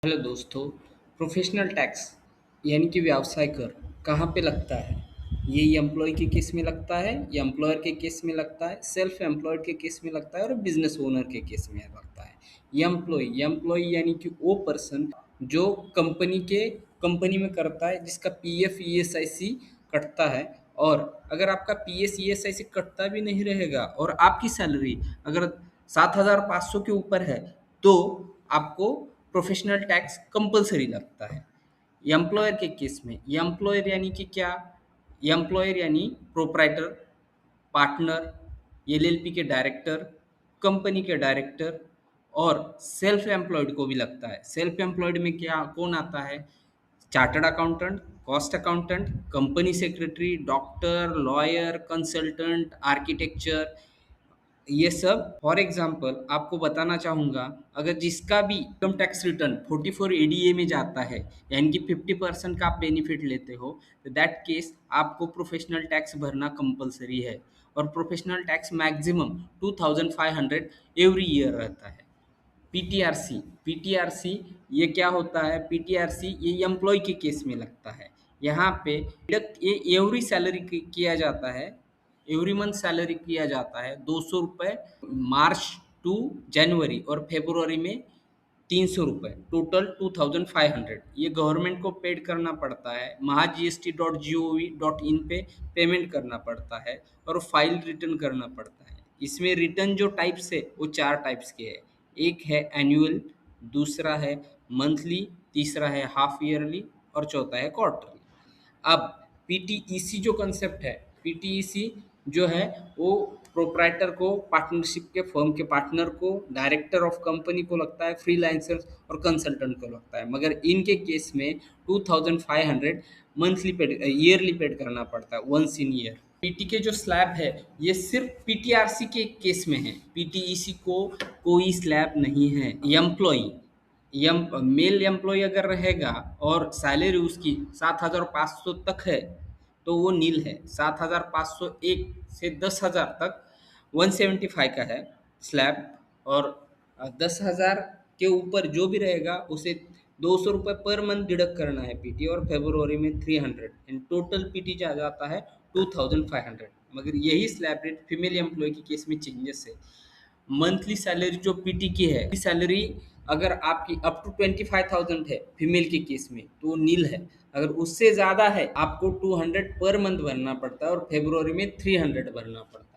Hello दोस्तों। Professional tax यानी कि व्यवसाय कर कहाँ पे लगता है? ये एम्प्लॉय के केस में लगता है, या एम्प्लॉयर के केस में लगता है, सेल्फ एम्प्लॉयड के केस में लगता है और बिजनेस ओनर के केस में लगता है। एम्प्लॉय एम्प्लॉय यानी कि वो पर्सन जो कंपनी में करता है, जिसका पीएफ ईएसआईसी कटता है। और अगर आपका पीएस ईएसआईसी कटता भी नहीं रहेगा और आपकी सैलरी अगर 7,500 के ऊपर है, तो आपको प्रोफेशनल टैक्स कंपलसरी लगता है। एम्प्लॉयर के केस में एम्प्लॉयर यानी कि क्या? एम्प्लॉयर यानी प्रोप्राइटर, पार्टनर, एलएलपी के डायरेक्टर, कंपनी के डायरेक्टर और सेल्फ एम्प्लॉयड को भी लगता है। सेल्फ एम्प्लॉयड में क्या कौन आता है? Chartered accountant, cost accountant, company secretary, doctor, lawyer, consultant, architecture, ये सब। फॉर एग्जांपल आपको बताना चाहूँगा, अगर जिसका भी इनकम टैक्स रिटर्न 44 एडीए में जाता है, यानी कि 50% का आप बेनिफिट लेते हो, तो दैट केस आपको प्रोफेशनल टैक्स भरना कंपलसरी है। और professional tax maximum 2500 every year रहता है। पीटीआरसी पीटीआरसी ये क्या होता है? पीटीआरसी ये एम्प्लॉय के केस में लगता है। यहाँ पे डिडक्ट ये एवरी सैलरी किया जाता है, एवरी मंथ सैलरी किया जाता है 200 रुपये, मार्च टू जनवरी, और फेब्रुवरी में 300 रुपये, टोटल 2500। ये गवर्नमेंट को पेड करना पड़ता है, महा GST.gov.in पे पेमेंट करना पड़ता है और फाइल रिटर्न करना पड़ता है। इसमें रिटर्न जो टाइप्स है वो चार टाइप्स के है। एक है एनुअल, दूसरा है मंथली, तीसरा है हाफ ईयरली और चौथा है क्वार्टरली। अब पीटीईसी जो कंसेप्ट है, पीटीईसी जो है वो प्रोप्राइटर को, पार्टनरशिप के फर्म के पार्टनर को, डायरेक्टर ऑफ कंपनी को लगता है, फ्रीलांसर्स और कंसल्टेंट को लगता है। मगर इनके केस में 2500 मंथली पेड, ईयरली पेड करना पड़ता है, वंस इन ईयर। पीटी के जो स्लैब है ये सिर्फ पीटीआरसी के केस में है, पीटीईसी को कोई स्लैब नहीं है। एम्प्लॉय यम मेल एम्प्लॉय अगर रहेगा और सैलरी उसकी 7,500 तक है, तो वो नील है। 7,501 से 10,000 तक 175 का है स्लैब। और 10,000 के ऊपर जो भी रहेगा उसे 200 रुपये पर मंथ डिडक्ट करना है पीटी, और फेब्रुवरी में 300, इन टोटल पीटी जा जाता है 2,500। मगर यही स्लैब रेट फीमेल एम्प्लॉय के केस में चेंजेस है। मंथली सैलरी जो पीटी की है, सैलरी अगर आपकी अप टू 25,000 है फीमेल के केस में, तो वो नील है। अगर उससे ज़्यादा है आपको 200 पर मंथ भरना पड़ता है और फेब्रुवरी में 300 भरना पड़ता है।